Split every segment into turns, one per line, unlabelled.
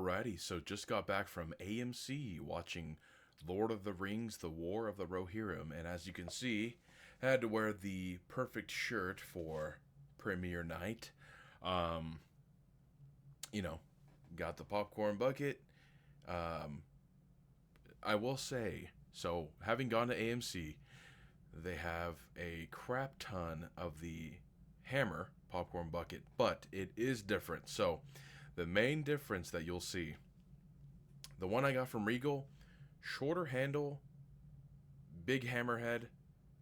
Alrighty, so just got back from AMC watching Lord of the Rings, The War of the Rohirrim, and as you can see, I had to wear the perfect shirt for premiere night. Um, you know, got the popcorn bucket. Um, I will say, so having gone to AMC, they have a crap ton of the Hammer popcorn bucket, but it is different. So the main difference that you'll see, the one I got from Regal, shorter handle, big hammerhead,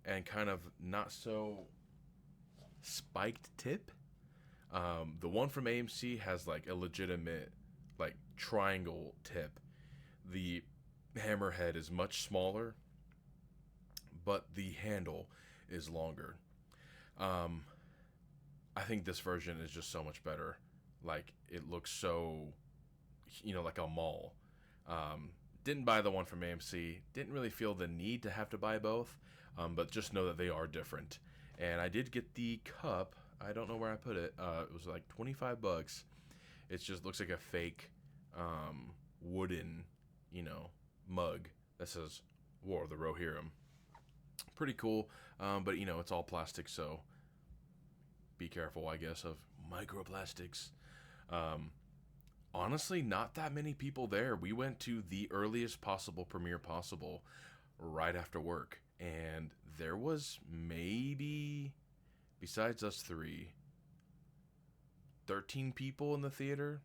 and kind of not so spiked tip. The one from AMC has like a legitimate like triangle tip. The hammerhead is much smaller, but the handle is longer. Um, I think this version is just so much better. Like it looks so, like a mall. Didn't buy the one from AMC. Didn't really feel the need to have to buy both, but just know that they are different. And I did get the cup. I don't know where I put it. It was like $25. It just looks like a fake wooden, mug that says War of the Rohirrim. Pretty cool, but it's all plastic, so be careful, I guess, of microplastics. Honestly, not that many people there. We went to the earliest possible premiere possible right after work, and there was maybe, besides us three, 13 people in the theater.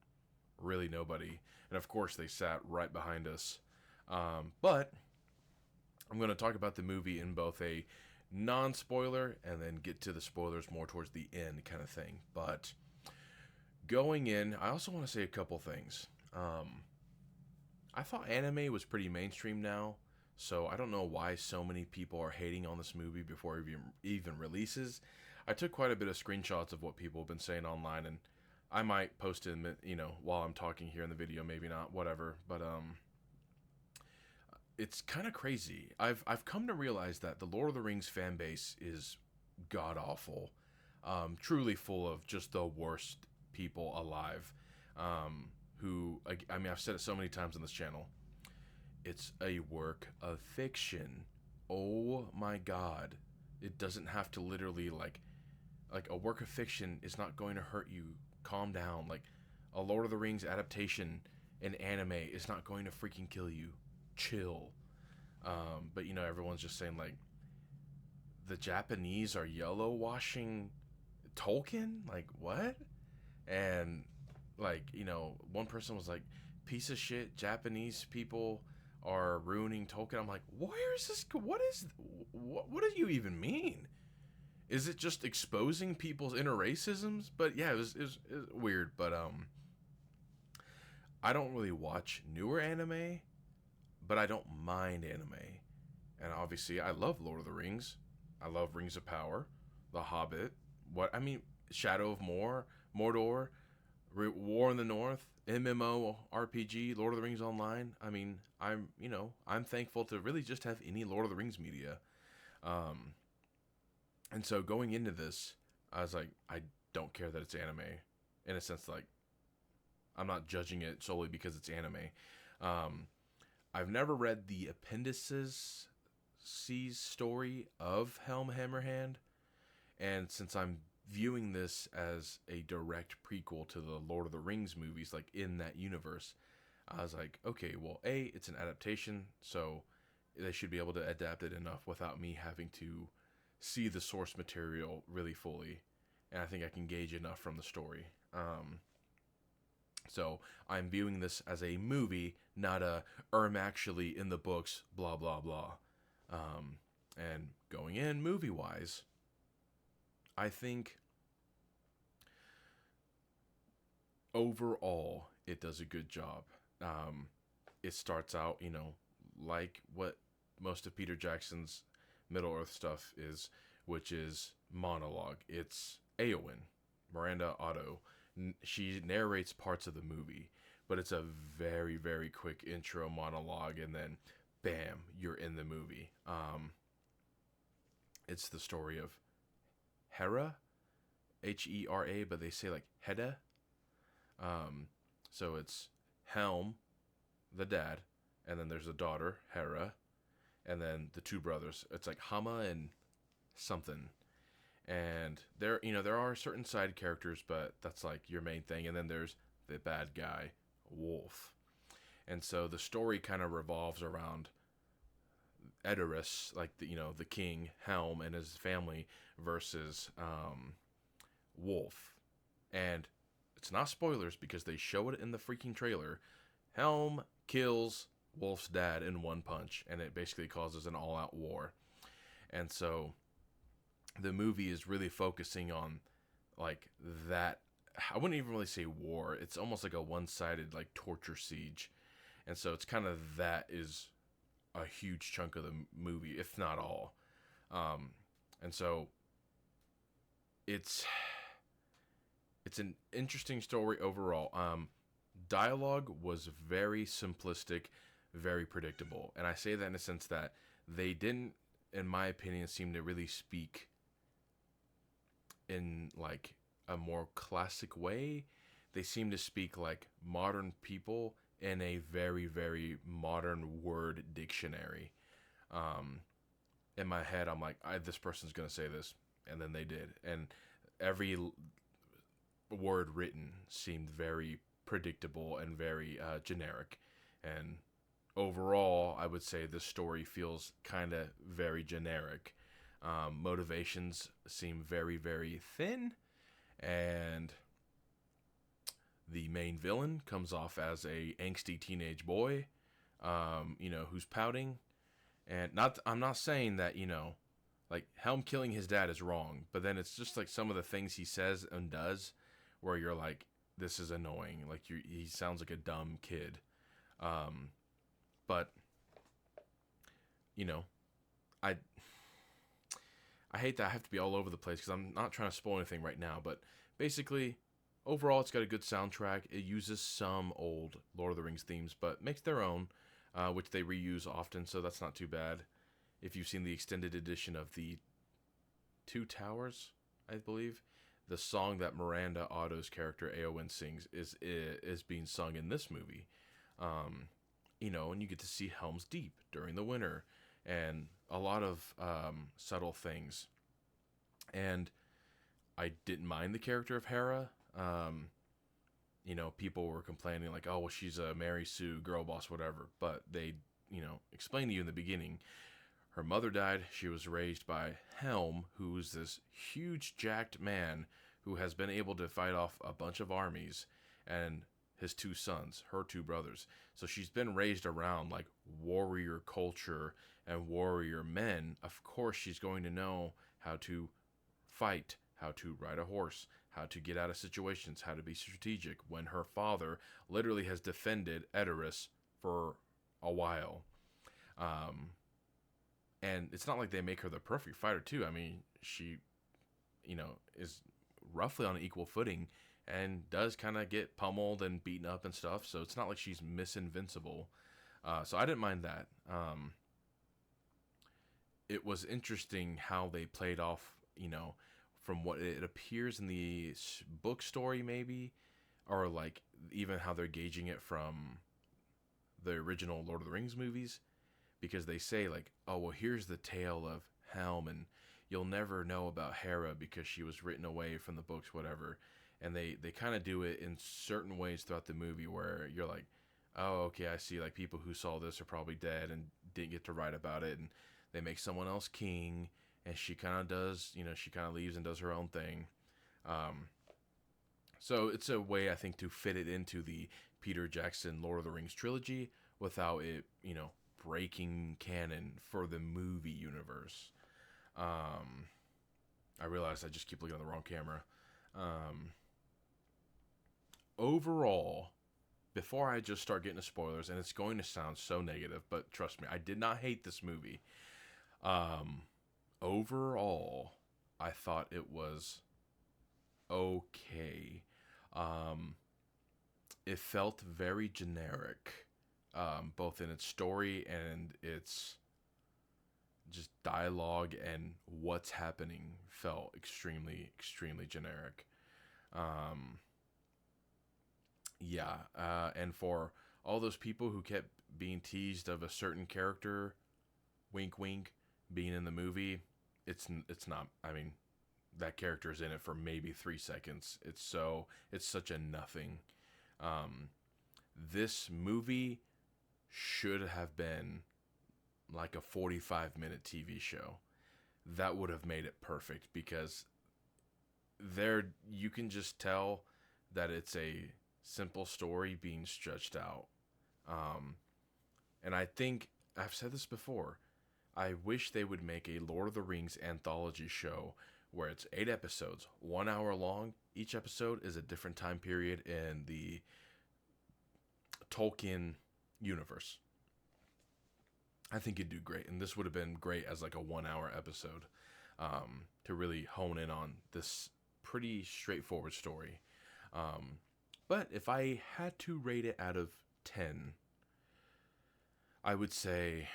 Really nobody. And of course, they sat right behind us. But I'm going to talk about the movie in both a non-spoiler and then get to the spoilers more towards the end kind of thing. But going in, I also want to say a couple things. I thought anime was pretty mainstream now, so I don't know why so many people are hating on this movie before it even releases. I took quite a bit of screenshots of what people have been saying online, and I might post it, while I'm talking here in the video, maybe not, whatever. But it's kind of crazy. I've come to realize that the Lord of the Rings fan base is god awful, truly full of just the worst people alive. Who I mean, I've said it so many times on this channel. It's a work of fiction. Oh my god! It doesn't have to literally like a work of fiction is not going to hurt you. Calm down. Like a Lord of the Rings adaptation in anime is not going to freaking kill you. Chill. But everyone's just saying like the Japanese are yellow washing Tolkien. Like what? And like one person was like, piece of shit Japanese people are ruining Tolkien. I'm like, where is this? What do you even mean? Is it just exposing people's inner racisms? But yeah, it was weird. But I don't really watch newer anime, but I don't mind anime. And obviously, I love Lord of the Rings. I love Rings of Power, The Hobbit. Shadow of Mordor, War in the North, MMO RPG, Lord of the Rings Online. I mean, I'm thankful to really just have any Lord of the Rings media. And so going into this, I was like, I don't care that it's anime. In a sense, like, I'm not judging it solely because it's anime. I've never read the appendices story of Helm Hammerhand. And since I'm viewing this as a direct prequel to the Lord of the Rings movies, like in that universe, I was like, okay, well, it's an adaptation, so they should be able to adapt it enough without me having to see the source material really fully. And I think I can gauge enough from the story. So I'm viewing this as a movie, not a actually in the books, blah, blah, blah. And going in movie-wise, I think overall it does a good job. It starts out, like what most of Peter Jackson's Middle Earth stuff is, which is monologue. It's Eowyn, Miranda Otto. She narrates parts of the movie, but it's a very, very quick intro monologue, and then, bam, you're in the movie. It's the story of Hera, Hera, but they say like Hedda. So it's Helm, the dad, and then there's a daughter, Hera, and then the two brothers. It's like Hama and something. And there are certain side characters, but that's like your main thing. And then there's the bad guy, Wolf. And so the story kind of revolves around Edoras, like the king Helm and his family, versus Wolf. And it's not spoilers because they show it in the freaking trailer. Helm kills Wolf's dad in one punch, and it basically causes an all-out war. And so the movie is really focusing on like that. I wouldn't even really say war. It's almost like a one-sided like torture siege. And so it's kind of that is a huge chunk of the movie, if not all. And so it's an interesting story overall. Dialogue was very simplistic, very predictable, and I say that in a sense that they didn't, in my opinion, seem to really speak in like a more classic way. They seem to speak like modern people in a very, very modern word dictionary. In my head, I'm like, this person's gonna say this, and then they did, and every word written seemed very predictable and very generic. And overall, I would say the story feels kind of very generic. Motivations seem very, very thin, and the main villain comes off as a angsty teenage boy, who's pouting. And I'm not saying that, like Helm killing his dad is wrong, but then it's just like some of the things he says and does, where you're like, this is annoying. Like he sounds like a dumb kid. But I I hate that I have to be all over the place because I'm not trying to spoil anything right now. But basically, overall, it's got a good soundtrack. It uses some old Lord of the Rings themes, but makes their own, which they reuse often, so that's not too bad. If you've seen the extended edition of the Two Towers, I believe, the song that Miranda Otto's character Eowyn sings is being sung in this movie. And you get to see Helm's Deep during the winter, and a lot of subtle things. And I didn't mind the character of Hera. People were complaining like, oh, well, she's a Mary Sue girl boss, whatever. But they, explained to you in the beginning, her mother died. She was raised by Helm, who's this huge jacked man who has been able to fight off a bunch of armies, and his two sons, her two brothers. So she's been raised around like warrior culture and warrior men. Of course, she's going to know how to fight, how to ride a horse, how to get out of situations, how to be strategic, when her father literally has defended Edoras for a while. And it's not like they make her the perfect fighter, too. I mean, she, is roughly on an equal footing and does kind of get pummeled and beaten up and stuff. So it's not like she's Miss Invincible. So I didn't mind that. It was interesting how they played off, from what it appears in the book story, maybe, or like even how they're gauging it from the original Lord of the Rings movies, because they say like, oh, well, here's the tale of Helm, and you'll never know about Hera because she was written away from the books, whatever. And they kind of do it in certain ways throughout the movie where you're like, oh, okay, I see, like people who saw this are probably dead and didn't get to write about it, and they make someone else king, and she kind of does, she kind of leaves and does her own thing. So it's a way, I think, to fit it into the Peter Jackson Lord of the Rings trilogy without it, breaking canon for the movie universe. I realized I just keep looking at the wrong camera. Overall, before I just start getting to spoilers, and it's going to sound so negative, but trust me, I did not hate this movie. Overall, I thought it was okay. It felt very generic, both in its story and its just dialogue, and what's happening felt extremely, extremely generic. And for all those people who kept being teased of a certain character, wink wink, being in the movie, it's not. I mean, that character is in it for maybe 3 seconds. It's such a nothing. Um, this movie should have been like a 45-minute TV show. That would have made it perfect because there you can just tell that it's a simple story being stretched out. Um, and I think I've said this before. I wish they would make a Lord of the Rings anthology show where it's 8 episodes, 1 hour long. Each episode is a different time period in the Tolkien universe. I think it'd do great, and this would have been great as like a 1 hour episode to really hone in on this pretty straightforward story. Um, but if I had to rate it out of 10, I would say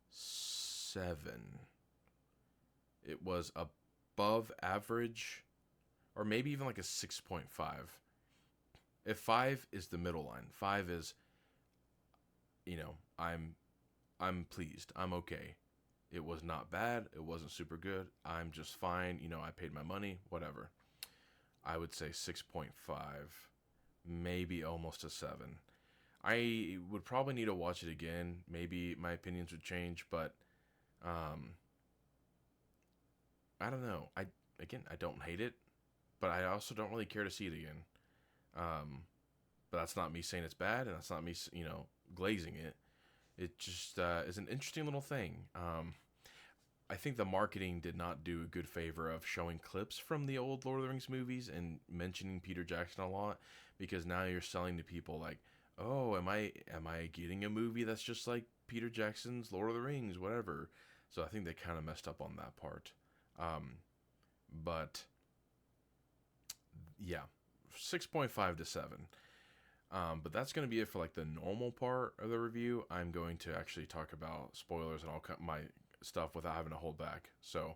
7. It was above average, or maybe even like a 6.5. If 5 is the middle line, 5 is, I'm pleased. I'm okay. It was not bad. It wasn't super good. I'm just fine. I paid my money, whatever. I would say 6.5, maybe almost a 7. I would probably need to watch it again. Maybe my opinions would change, but um, I don't know. I don't hate it, but I also don't really care to see it again. Um, but that's not me saying it's bad, and that's not me, glazing it. It just is an interesting little thing. I think the marketing did not do a good favor of showing clips from the old Lord of the Rings movies and mentioning Peter Jackson a lot, because now you're selling to people like, oh, am I getting a movie that's just like Peter Jackson's Lord of the Rings, whatever. So I think they kind of messed up on that part. Um, but yeah, 6.5 to 7. But that's going to be it for like the normal part of the review. I'm going to actually talk about spoilers and all my stuff without having to hold back. So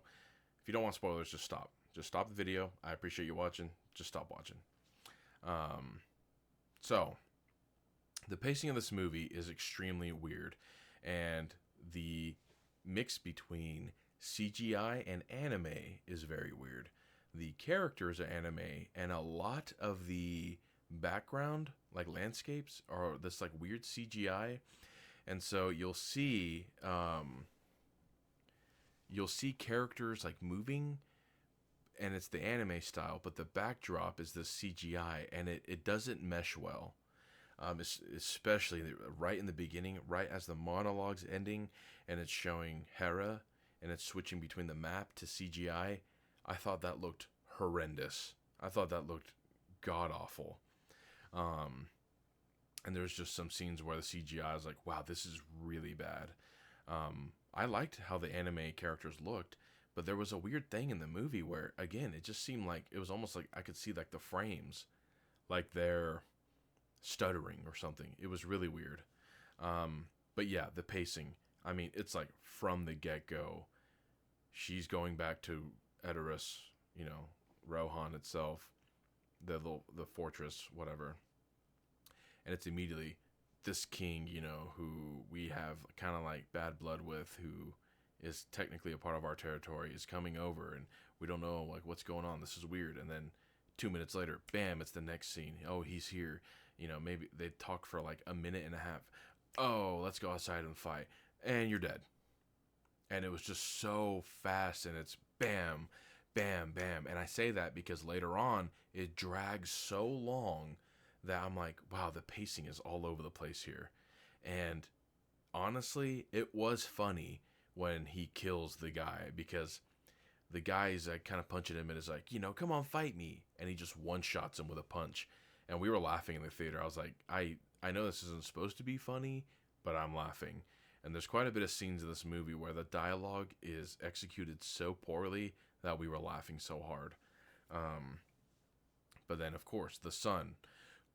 if you don't want spoilers, just stop. Just stop the video. I appreciate you watching. Just stop watching. So the pacing of this movie is extremely weird, and the mix between CGI and anime is very weird. The characters are anime, and a lot of the background, like landscapes, are this like weird CGI, and so you'll see characters like moving, and it's the anime style, but the backdrop is the CGI, and it doesn't mesh well. Especially right in the beginning, right as the monologue's ending, and it's showing Hera, and it's switching between the map to CGI. I thought that looked horrendous. I thought that looked god awful. And there's just some scenes where the CGI is like, wow, this is really bad. I liked how the anime characters looked, but there was a weird thing in the movie where, again, it just seemed like it was almost like I could see like the frames, like they're stuttering or something. It was really weird. But yeah, the pacing. I mean, it's like from the get-go, she's going back to Edoras, Rohan itself, the fortress, whatever. And it's immediately this king, who we have kind of like bad blood with, who is technically a part of our territory, is coming over, and we don't know like what's going on. This is weird. And then 2 minutes later, bam, it's the next scene. Oh, he's here. Maybe they talk for like a minute and a half. Oh, let's go outside and fight. And you're dead. And it was just so fast, and it's bam, bam, bam. And I say that because later on, it drags so long that I'm like, wow, the pacing is all over the place here. And honestly, it was funny when he kills the guy, because the guy is like kind of punching him and is like, come on, fight me. And he just one-shots him with a punch. And we were laughing in the theater. I was like, I know this isn't supposed to be funny, but I'm laughing. And there's quite a bit of scenes in this movie where the dialogue is executed so poorly that we were laughing so hard. But then, of course, the son,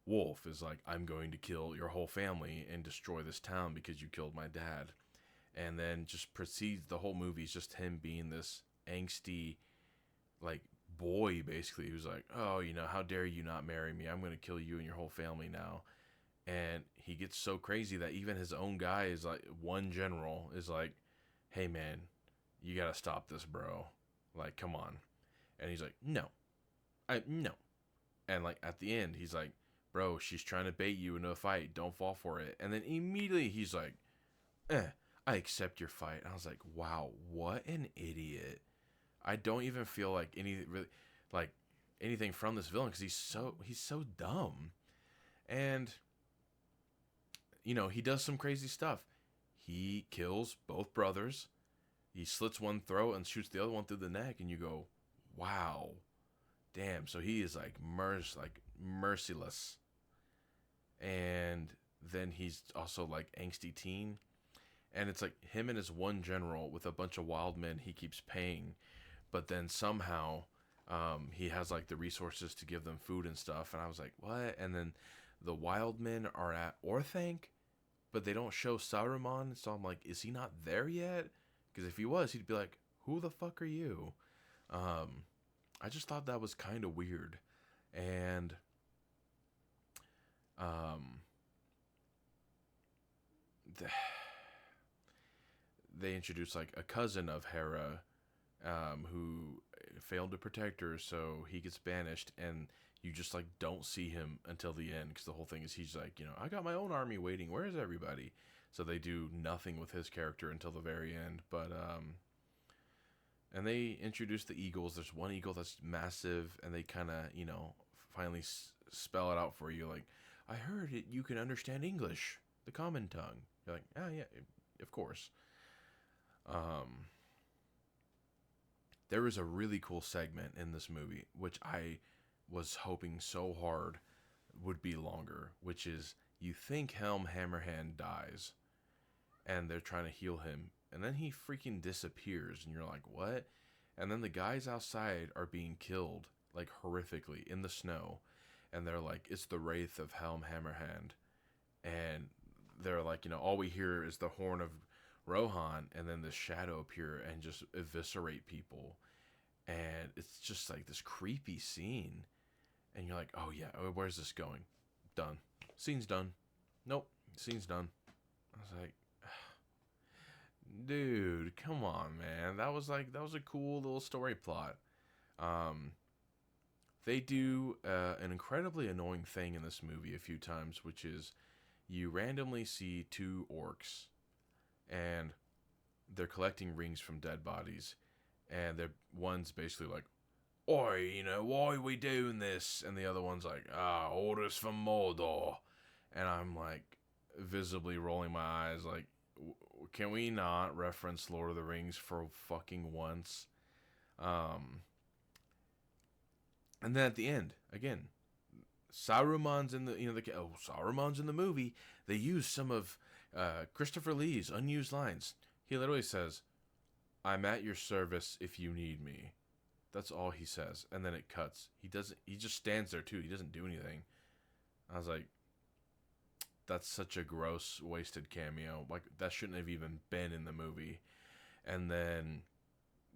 Wolf, is like, I'm going to kill your whole family and destroy this town because you killed my dad. And then just proceeds, the whole movie is just him being this angsty, like, boy, basically, who's like, oh, how dare you not marry me? I'm going to kill you and your whole family now. And he gets so crazy that even his own guy is like, one general is like, hey, man, you got to stop this, bro. Like, come on. And he's like, no, no. And like at the end, he's like, bro, she's trying to bait you into a fight. Don't fall for it. And then immediately he's like, I accept your fight. And I was like, wow, what an idiot. I don't even feel like like anything from this villain because he's so dumb. And he does some crazy stuff. He kills both brothers. He slits one throat and shoots the other one through the neck, and you go, wow, damn. So he is like merciless. And then he's also like angsty teen. And it's like him and his one general with a bunch of wild men he keeps paying. But then somehow he has like the resources to give them food and stuff. And I was like, what? And then the wild men are at Orthanc, but they don't show Saruman. So I'm like, is he not there yet? Because if he was, he'd be like, who the fuck are you? I just thought that was kind of weird. And they introduced like a cousin of Hera who failed to protect her, so he gets banished, and you just like don't see him until the end because the whole thing is he's like, I got my own army waiting. Where is everybody? So they do nothing with his character until the very end. But and they introduce the eagles. There's one eagle that's massive, and they kind of finally spell it out for you. Like, I heard it. You can understand English, the common tongue. You're like, oh yeah, of course. There was a really cool segment in this movie, which I was hoping so hard would be longer, which is you think Helm Hammerhand dies, and they're trying to heal him, and then he freaking disappears, and you're like, what? And then the guys outside are being killed, like horrifically, in the snow, and they're like, it's the wraith of Helm Hammerhand, and they're like, all we hear is the horn of Rohan, and then the shadow appear and just eviscerate people. And it's just like this creepy scene. And you're like, oh yeah, where's this going? Done. Scene's done. Nope, scene's done. I was like, dude, come on, man. That was a cool little story plot. They do an incredibly annoying thing in this movie a few times, which is you randomly see two orcs, and they're collecting rings from dead bodies, and one's basically like, oi, why are we doing this? And the other one's like, orders from Mordor. And I'm like, visibly rolling my eyes, like, can we not reference Lord of the Rings for fucking once? And then at the end, again, Saruman's in the Saruman's in the movie. They use some of Christopher Lee's unused lines. He literally says, I'm at your service if you need me. That's all he says. And then it cuts. He just stands there too. He doesn't do anything. I was like, that's such a gross, wasted cameo. Like, that shouldn't have even been in the movie. And then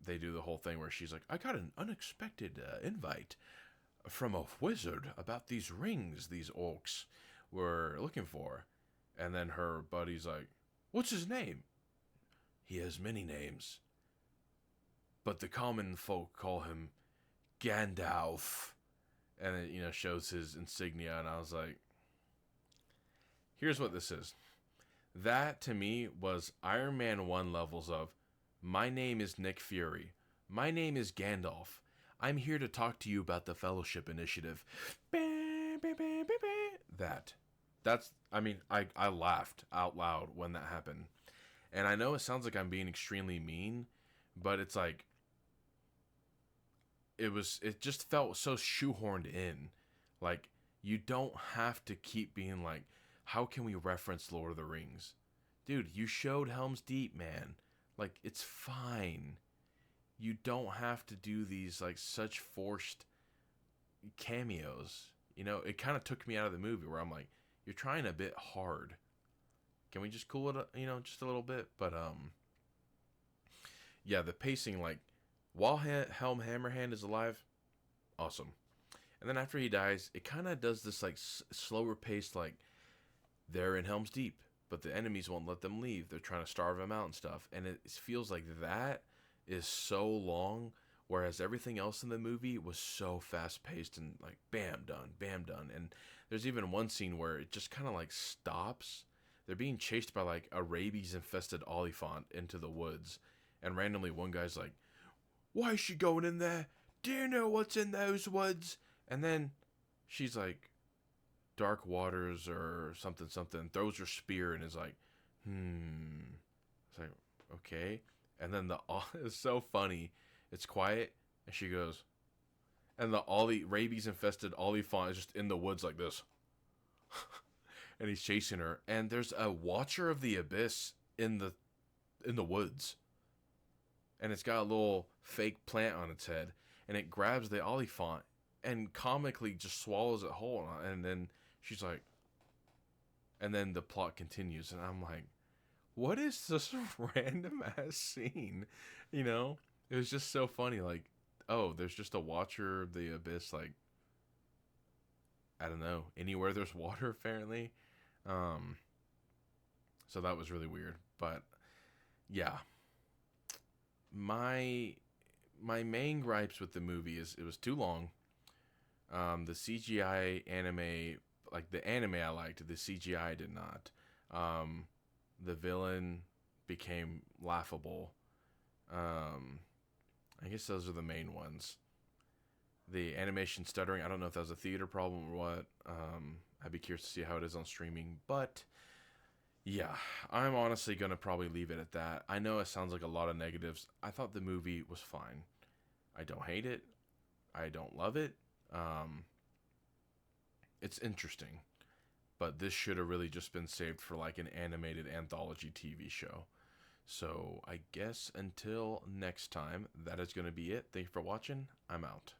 they do the whole thing where she's like, I got an unexpected invite from a wizard about these rings these orcs were looking for. And then her buddy's like, what's his name? He has many names, but the common folk call him Gandalf. And it, shows his insignia, and I was like, here's what this is. That, to me, was Iron Man 1 levels of, my name is Nick Fury. My name is Gandalf. I'm here to talk to you about the Fellowship Initiative. I laughed out loud when that happened. And I know it sounds like I'm being extremely mean, but it's like, it just felt so shoehorned in. Like, you don't have to keep being like, how can we reference Lord of the Rings? Dude, you showed Helm's Deep, man. Like, it's fine. You don't have to do these, like, such forced cameos. It kind of took me out of the movie where I'm like, you're trying a bit hard. Can we just cool it up, just a little bit? But, yeah, the pacing, like, while Helm Hammerhand is alive, Awesome. And then after he dies, it kind of does this like slower pace, like they're in Helm's Deep, but the enemies won't let them leave. They're trying to starve him out and stuff. And it feels like that is so long, whereas everything else in the movie was so fast paced and like bam done, bam done. And there's even one scene where it just kind of like stops. They're being chased by like a rabies infested olifant into the woods, and randomly one guy's like, "Why is she going in there? Do you know what's in those woods?" And then she's like, "Dark waters or something something," throws her spear and is like, it's like, okay. And then the it's so funny. It's quiet, and she goes, and the ollie rabies infested olifant is just in the woods like this, and he's chasing her. And there's a Watcher of the Abyss in the woods, and it's got a little fake plant on its head, and it grabs the olifant and comically just swallows it whole. And then she's like, and then the plot continues, and I'm like, what is this random ass scene? You know, it was just so funny. Like, oh, there's just a Watcher of the Abyss. Like, I don't know, anywhere there's water apparently. Um, so that was really weird. But yeah, my my main gripes with the movie is it was too long. The CGI anime, like the anime I liked, the CGI did not. Um, the villain became laughable. Um, I guess those are the main ones. The animation stuttering, I don't know if that was a theater problem or what. I'd be curious to see how it is on streaming. But yeah, I'm honestly going to probably leave it at that. I know it sounds like a lot of negatives. I thought the movie was fine. I don't hate it. I don't love it. Um, it's interesting. But this should have really just been saved for like an animated anthology TV show. So I guess until next time, that is going to be it. Thank you for watching. I'm out.